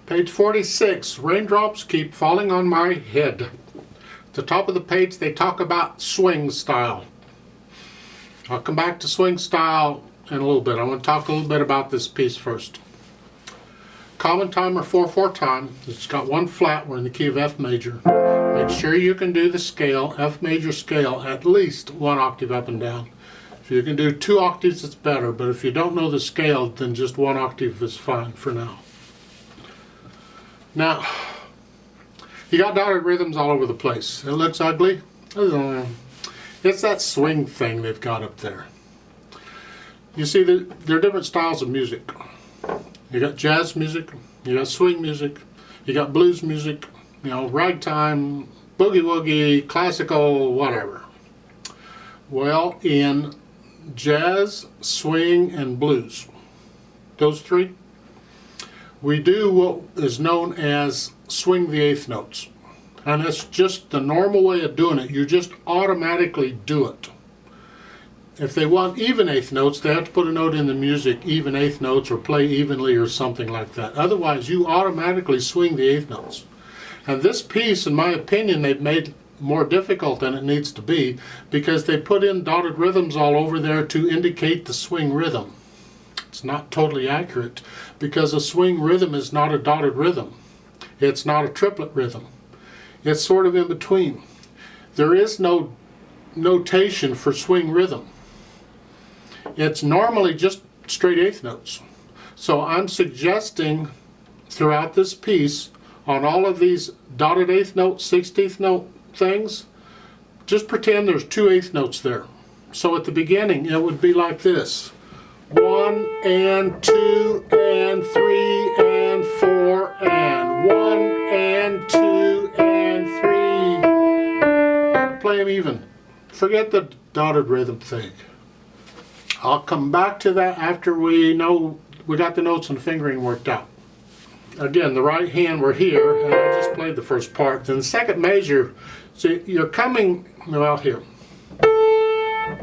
Page 46, Raindrops Keep Falling on My Head. At the top of the page they talk about swing style. I'll come back to swing style in a little bit. I want to talk a little bit about this piece first. Common time or 4/4 time. It's got one flat. We're in the key of F major. Make sure you can do the scale, F major scale, at least one octave up and down. If you can do 2 octaves, it's better. But if you don't know the scale, then just 1 octave is fine for now. Now, you got dotted rhythms all over the place. It looks ugly. It's that swing thing they've got up there. You see, there are different styles of music. You got jazz music, you got swing music, you got blues music, you know, ragtime, boogie woogie, classical, whatever. Well, in jazz, swing, and blues, those 3, we do what is known as swing the 8th notes. And it's just the normal way of doing it. You just automatically do it. If they want even 8th notes, they have to put a note in the music, even 8th notes, or play evenly or something like that. Otherwise, you automatically swing the 8th notes. And this piece, in my opinion, they've made more difficult than it needs to be because they put in dotted rhythms all over there to indicate the swing rhythm. It's not totally accurate because a swing rhythm is not a dotted rhythm. It's not a triplet rhythm. It's sort of in between. There is no notation for swing rhythm. It's normally just straight 8th notes. So I'm suggesting throughout this piece, on all of these dotted 8th note, 16th note things, just pretend there's 2 8th notes there. So at the beginning it would be like this. 1 and 2 and 3 and 4 and 1 and 2 and 3. Play them even. Forget the dotted rhythm thing. I'll come back to that after we know we got the notes and fingering worked out. Again, the right hand, we're here, and I just played the first part. Then the second measure, so you're coming, well, here. And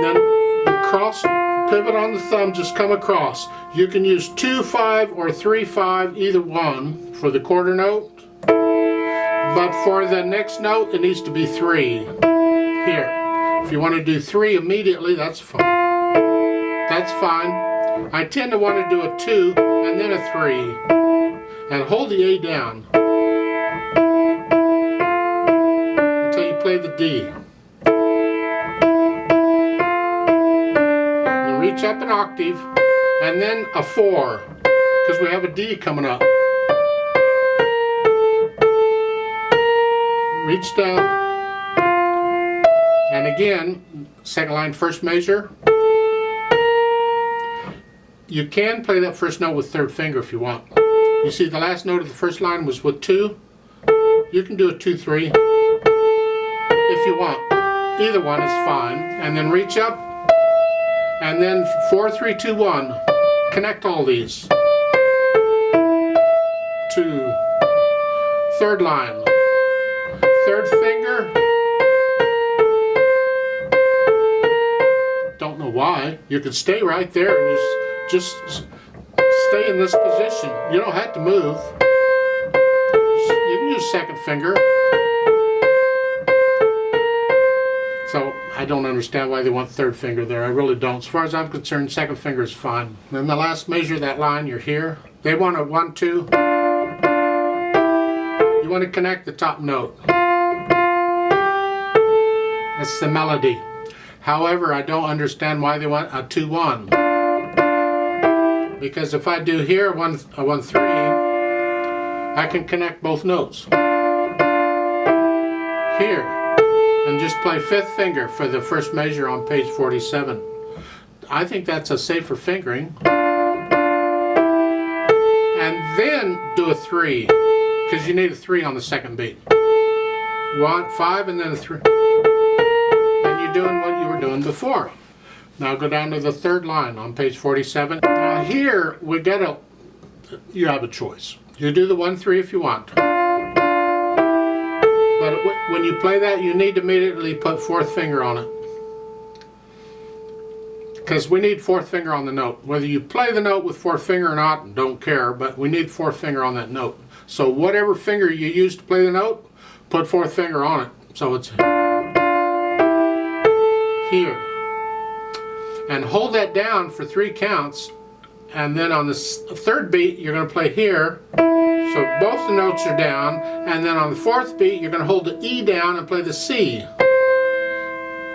then the cross pivot on the thumb, just come across. You can use 2/5 or 3/5, either one, for the quarter note. But for the next note, it needs to be 3. Here. If you want to do 3 immediately, that's fine. That's fine. I tend to want to do a 2 and then a 3. And hold the A down until you play the D. And reach up an octave and then a 4 because we have a D coming up. Reach down. And again, second line, first measure. You can play that first note with 3rd finger if you want. You see the last note of the first line was with 2. You can do a 2/3 if you want. Either one is fine. And then reach up. And then 4, 3, 2, 1. Connect all these. 2. 3rd line. 3rd finger. Don't know why. You could stay right there and just stay in this position. You don't have to move. You can use 2nd finger. So I don't understand why they want 3rd finger there. I really don't. As far as I'm concerned, 2nd finger is fine. Then the last measure, that line, you're here. They want a 1, 2. You want to connect the top note. That's the melody. However, I don't understand why they want a 2, 1. Because if I do here a 1, 3, I can connect both notes. Here. And just play 5th finger for the first measure on page 47. I think that's a safer fingering. And then do a 3. Because you need a 3 on the 2nd beat. 1, 5, and then a 3. Doing what you were doing before. Now go down to the 3rd line on page 47. Now here you have a choice. You do the 1, 3 if you want. But when you play that, you need to immediately put 4th finger on it. because we need fourth finger on the note. Whether you play the note with fourth finger or not, don't care, but we need fourth finger on that note. So whatever finger you use to play the note, put fourth finger on it. So it's here. And hold that down for 3 counts, and then on the third beat you're going to play here, so both the notes are down, and then on the fourth beat you're going to hold the E down and play the C.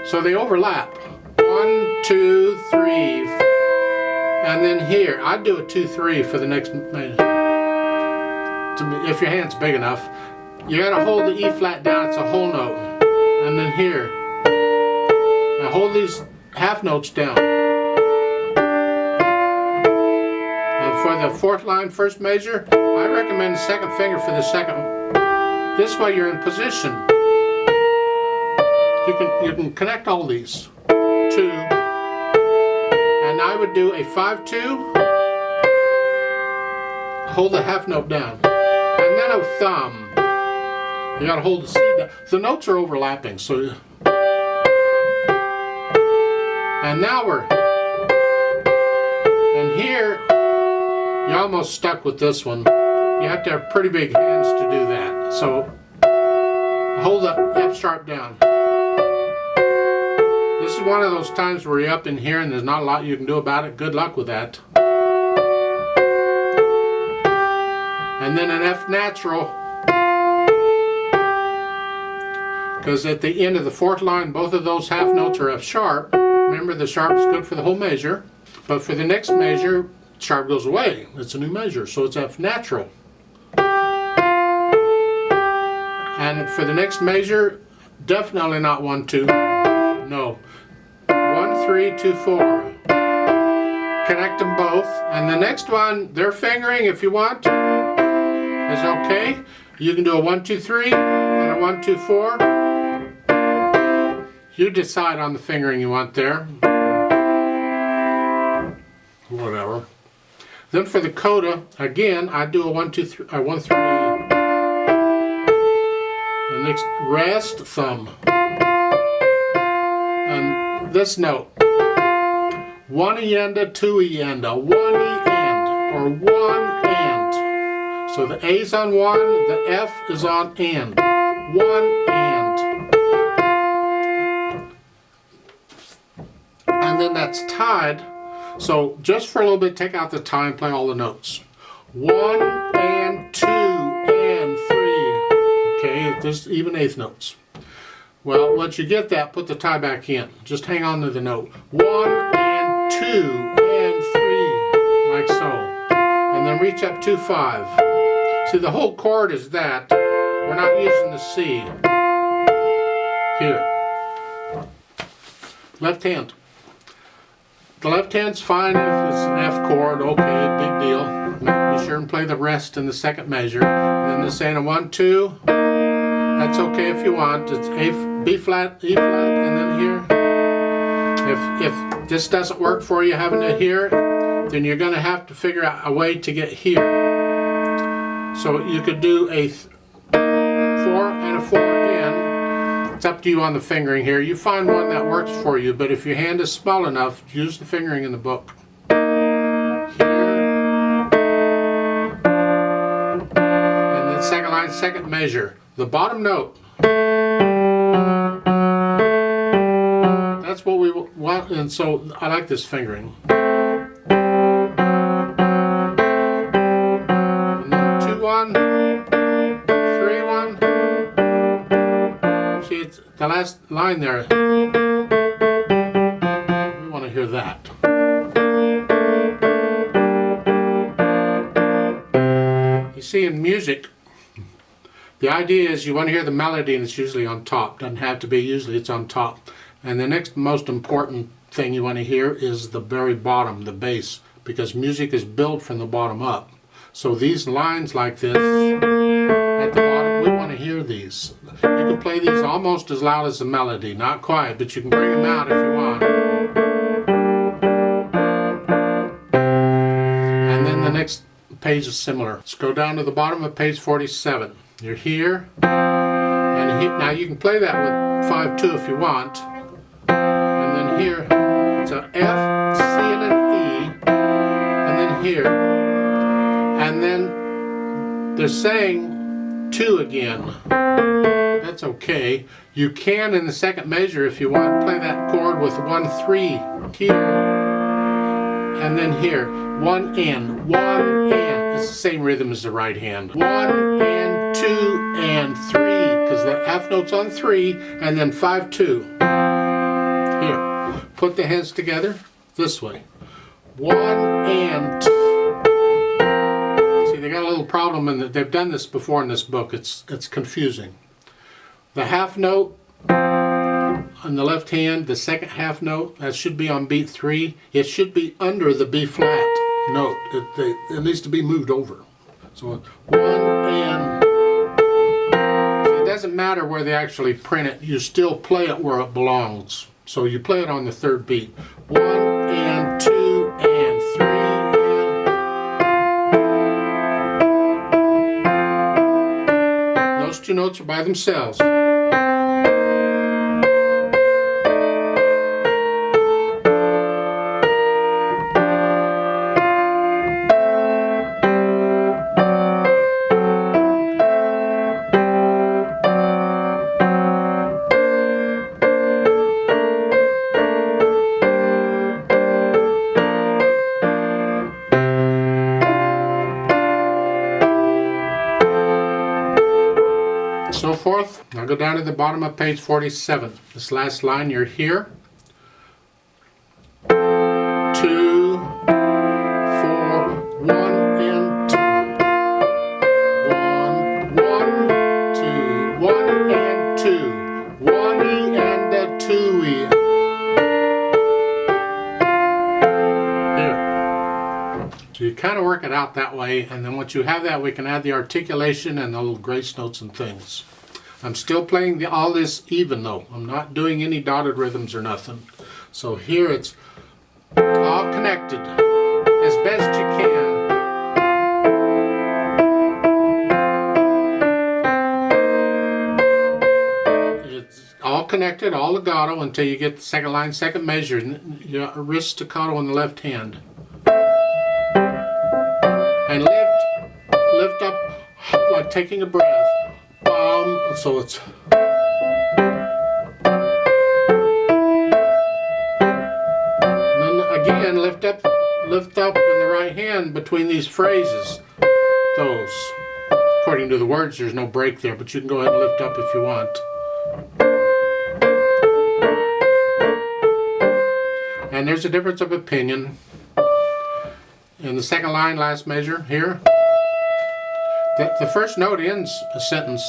So they overlap. 1, 2, 3, and then here I do a 2, 3 for the next measure. If your hand's big enough, you got to hold the E flat down. It's a whole note, and then here. Now hold these half notes down. And for the fourth line, first measure, I recommend the second finger for the second one. This way you're in position. You can connect all these. 2, and I would do a 5-2, hold the half note down, and then a thumb. You gotta hold the C down. The notes are overlapping, so. And now and here, you're almost stuck with this one. You have to have pretty big hands to do that. So, hold the F sharp down. This is one of those times where you're up in here and there's not a lot you can do about it. Good luck with that. And then an F natural. Because at the end of the fourth line, both of those half notes are F sharp. Remember, the sharp is good for the whole measure. But for the next measure, sharp goes away. It's a new measure, so it's F natural. And for the next measure, definitely not 1, 2. No. 1, 3, 2, 4. Connect them both. And the next one, their fingering, if you want, is okay. You can do a 1, 2, 3 and a 1, 2, 4. You decide on the fingering you want there. Whatever. Then for the coda, again, I do a 1, 2, 3, 1, 3. The next, rest, thumb. And this note, 1 ienda, 2 ienda, 1 e-end, or 1 and. So the A's on 1, the F is on and. 1 and. And then that's tied. So just for a little bit, take out the tie and play all the notes. 1 and 2 and 3. Okay, there's even eighth notes. Well, once you get that, put the tie back in. Just hang on to the note. 1 and 2 and 3, like so. And then reach up 2, 5. See, the whole chord is that. We're not using the C. Here. Left hand. The left hand's fine if it's an F chord. Okay, big deal. Be sure and play the rest in the second measure. And then this ain't a 1, 2. That's okay if you want. It's A, B flat, E flat, and then here. If this doesn't work for you having it here, then you're going to have to figure out a way to get here. So you could do a 4 and a 4 again. It's up to you on the fingering here. You find one that works for you, but if your hand is small enough, use the fingering in the book. Here. And then second line, second measure. The bottom note. That's what we want, and so I like this fingering. And then 2, 1, 3, 1. See, it's the last line there. We want to hear that. You see, in music, the idea is you want to hear the melody and it's usually on top. Doesn't have to be, usually it's on top. And the next most important thing you want to hear is the very bottom, the bass, because music is built from the bottom up. So these lines like this, at the bottom, we want to hear these. You can play these almost as loud as the melody, not quite, but you can bring them out if you want. And then the next page is similar. Let's go down to the bottom of page 47. You're here, and here, now you can play that with 5-2 if you want, and then here, it's a F, here. And then they're saying 2 again. That's okay. You can, in the second measure, if you want, play that chord with 1, 3 here. And then here, 1 and 1 and. It's the same rhythm as the right hand. 1 and 2 and 3, because the half note's on 3, and then 5, 2. Here, put the hands together this way. 1 and 2. See, they got a little problem in that they've done this before in this book. It's confusing. The half note on the left hand, the second half note, that should be on beat 3. It should be under the B flat note. It needs to be moved over. So 1 and. See, it doesn't matter where they actually print it. You still play it where it belongs. So you play it on the third beat. 1 and 2 and 3 and. Those 2 notes are by themselves. So forth. I'll go down to the bottom of page 47. This last line, you're here. 2, 4, 1 and 2. 1, 1, 2, 1 and 2. 1 E and a 2 E. Here. So you kind of work it out that way, and then once you have that, we can add the articulation and the little grace notes and things. I'm still playing all this even though. I'm not doing any dotted rhythms or nothing. So here it's all connected as best you can. It's all connected, all legato until you get the second line, second measure. Your wrist staccato on the left hand. And lift up like taking a breath. So it's and then again lift up in the right hand between these phrases. Those, according to the words, there's no break there, but you can go ahead and lift up if you want. And there's a difference of opinion in the second line, last measure here. The first note ends a sentence.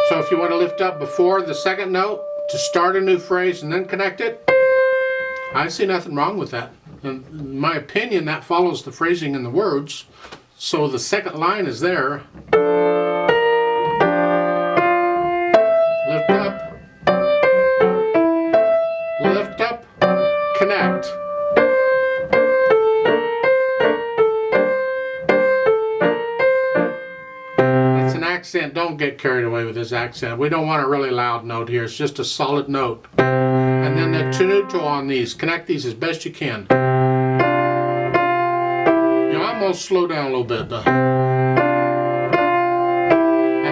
So if you want to lift up before the second note to start a new phrase and then connect it, I see nothing wrong with that. In my opinion, that follows the phrasing and the words. So the second line is there. Lift up, connect. Accent, don't get carried away with this accent. We don't want a really loud note here. It's just a solid note. And then the tenuto on these. Connect these as best you can. You almost slow down a little bit. And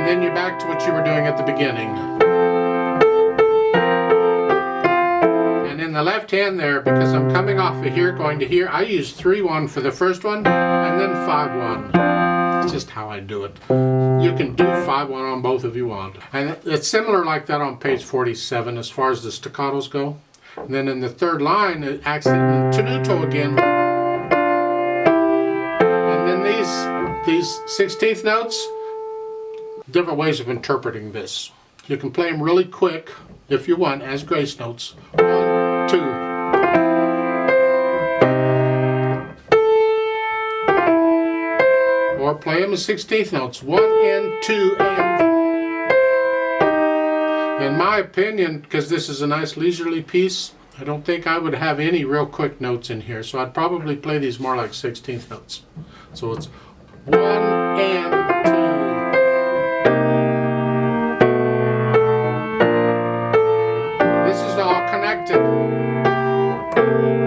then you're back to what you were doing at the beginning. And in the left hand there, because I'm coming off of here, going to here, I use 3-1 for the first one, and then 5-1. It's just how I do it. You can do 5-1 on both if you want. And it's similar like that on page 47 as far as the staccatos go. And then in the third line, it accent tenuto again. And then these 16th notes, different ways of interpreting this. You can play them really quick if you want as grace notes. 1, 2. Or play them as 16th notes, 1 and 2 and. In my opinion, because this is a nice leisurely piece, I don't think I would have any real quick notes in here, so I'd probably play these more like 16th notes. So it's 1 and 2. This is all connected.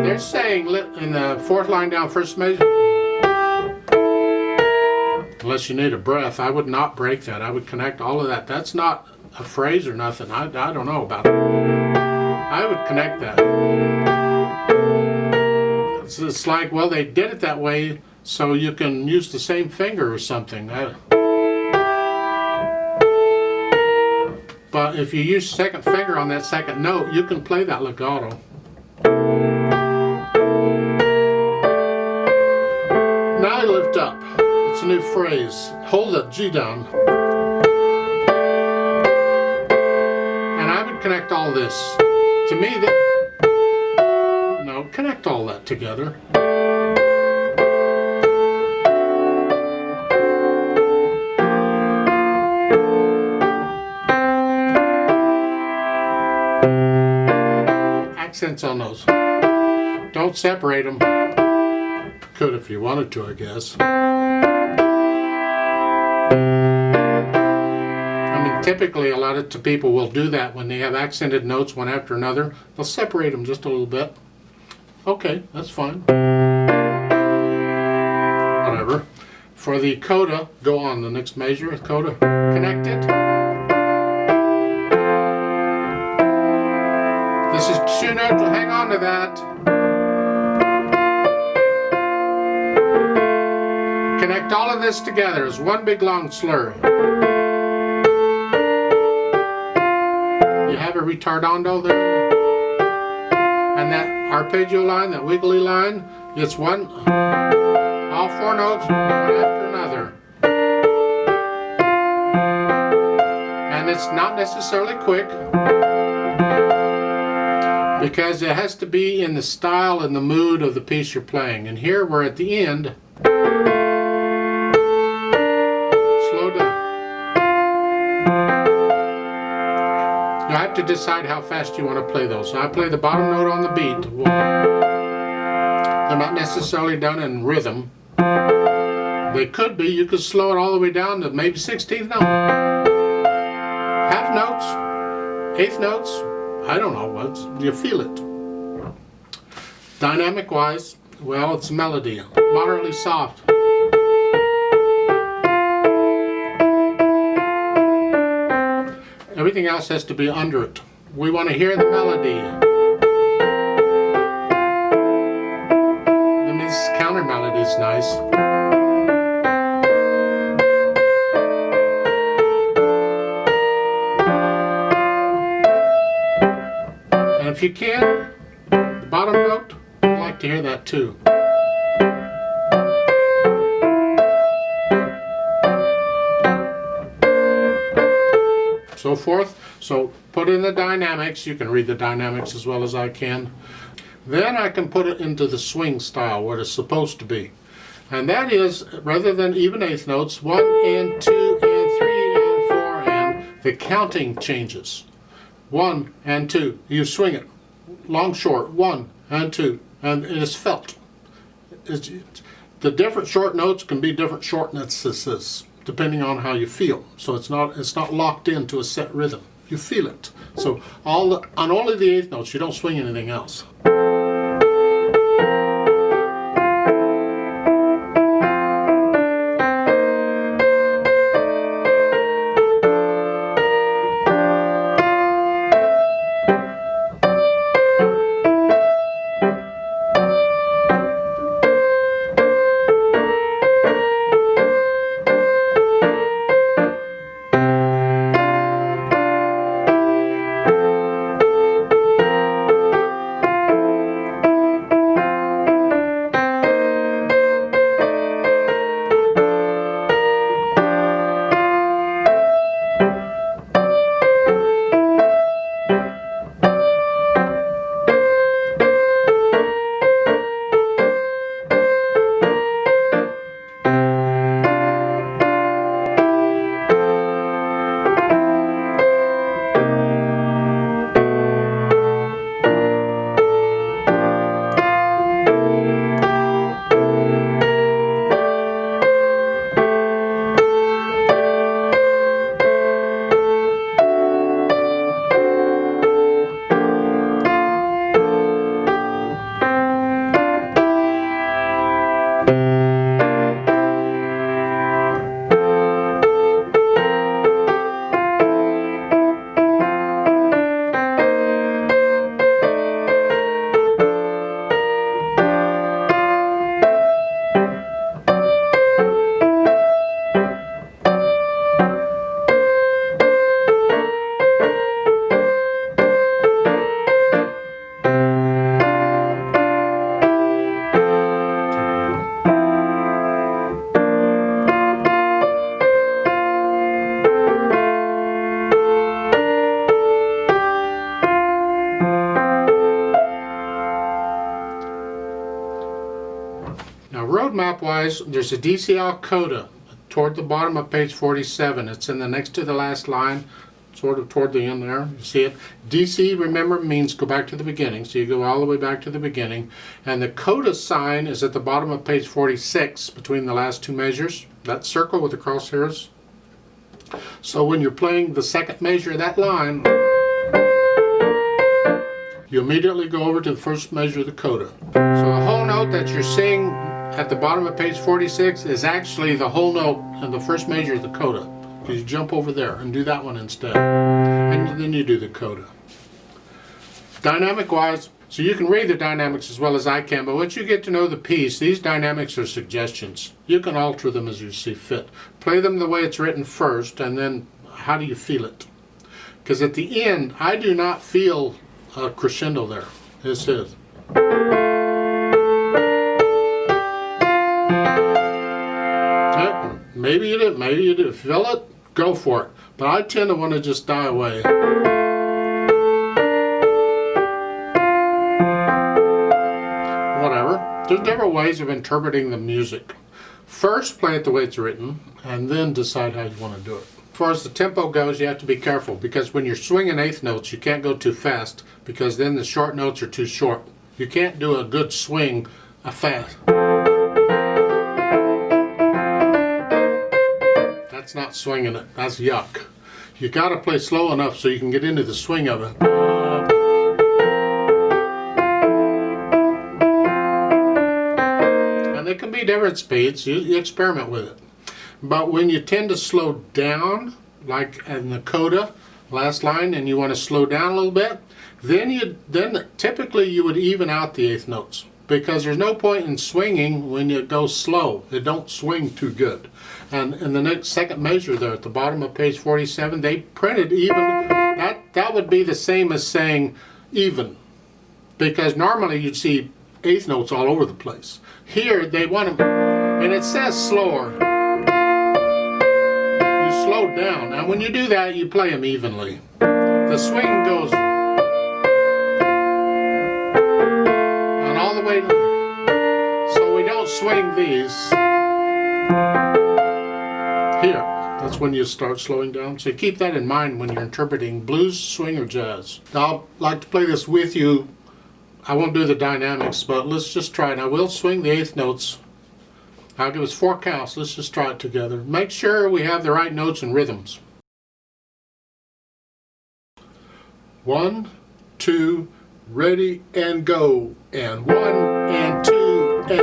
They're saying playing in the fourth line down, first measure. Unless you need a breath, I would not break that. I would connect all of that. That's not a phrase or nothing. I don't know about it. I would connect that. It's like, well, they did it that way so you can use the same finger or something. But if you use second finger on that second note, you can play that legato. Now you lift up. It's a new phrase. Hold the G down. And I would connect all this. To me, no, connect all that together. Accents on those. Don't separate them. Could if you wanted to, I guess. I mean, typically a lot of people will do that when they have accented notes one after another. They'll separate them just a little bit. Okay, that's fine. Whatever. For the coda, go on the next measure. Coda, connect it. This is two notes, hang on to that. Connect all of this together as one big long slur. You have a retardando there. And that arpeggio line, that wiggly line, it's one, all four notes, one after another. And it's not necessarily quick, because it has to be in the style and the mood of the piece you're playing. And here we're at the end. Slow down. You have to decide how fast you want to play those. So I play the bottom note on the beat. They're not necessarily done in rhythm. They could be. You could slow it all the way down to maybe 16th note. Half notes, eighth notes. I don't know, you feel it. Dynamic wise, well, it's melody, moderately soft. Everything else has to be under it. We want to hear the melody. And this counter melody is nice. If you can, the bottom note, I'd like to hear that too. So forth. So put in the dynamics. You can read the dynamics as well as I can. Then I can put it into the swing style, what it's supposed to be. And that is, rather than even eighth notes, 1 and 2 and 3 and 4, and the counting changes. 1 and 2. You swing it. Long, short. 1 and 2. And it is felt. The different short notes can be different shortnesses depending on how you feel. So it's not locked into a set rhythm. You feel it. So on only the eighth notes, you don't swing anything else. roadmap wise, there's a DCL coda toward the bottom of page 47. It's in the next to the last line, sort of toward the end there. You see it? DC, remember, means go back to the beginning. So you go all the way back to the beginning. And the coda sign is at the bottom of page 46 between the last two measures. That circle with the crosshairs. So when you're playing the second measure of that line, you immediately go over to the first measure of the coda. So the whole note that you're seeing at the bottom of page 46 is actually the whole note in the first measure of the coda. You jump over there and do that one instead. And then you do the coda. Dynamic wise, so you can read the dynamics as well as I can, but once you get to know the piece, these dynamics are suggestions. You can alter them as you see fit. Play them the way it's written first, and then how do you feel it? Because at the end, I do not feel a crescendo there. This is. Maybe you did, maybe you did. Feel it, go for it. But I tend to want to just die away. Whatever. There's different ways of interpreting the music. First, play it the way it's written, and then decide how you want to do it. As far as the tempo goes, you have to be careful, because when you're swinging eighth notes, you can't go too fast, because then the short notes are too short. You can't do a good swing fast. That's not swinging it. That's yuck. You got to play slow enough so you can get into the swing of it. And they can be different speeds. You experiment with it. But when you tend to slow down, like in the coda, last line, and you want to slow down a little bit, then typically you would even out the eighth notes, because there's no point in swinging when you go slow. It don't swing too good. And in the next second measure there at the bottom of page 47, they printed even. That would be the same as saying even, because normally you'd see eighth notes all over the place. Here they want them, and it says slower. You slow down, and when you do that, you play them evenly. The swing goes and all the way, so we don't swing these. Here, that's when you start slowing down. So keep that in mind when you're interpreting blues, swing, or jazz. Now, I'd like to play this with you. I won't do the dynamics, but let's just try it. I will swing the eighth notes. I'll give us 4 counts. Let's just try it together. Make sure we have the right notes and rhythms. 1, 2, ready, and go. And 1, and 2, and 3.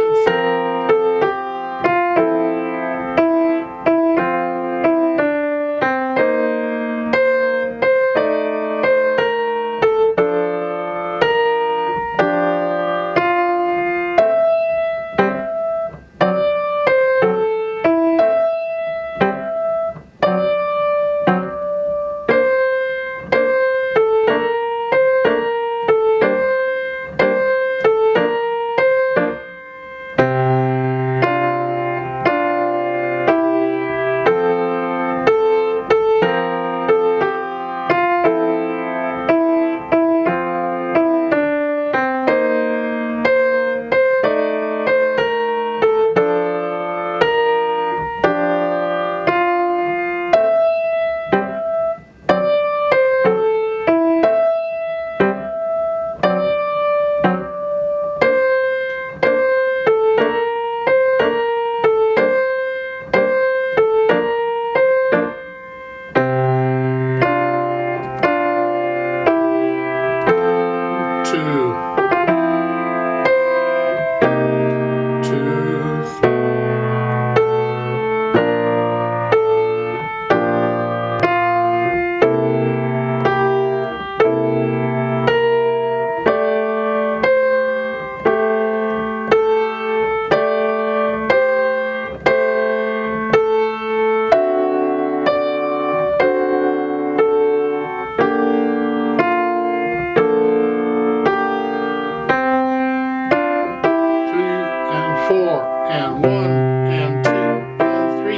And 1, and 2, and 3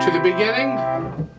to the beginning.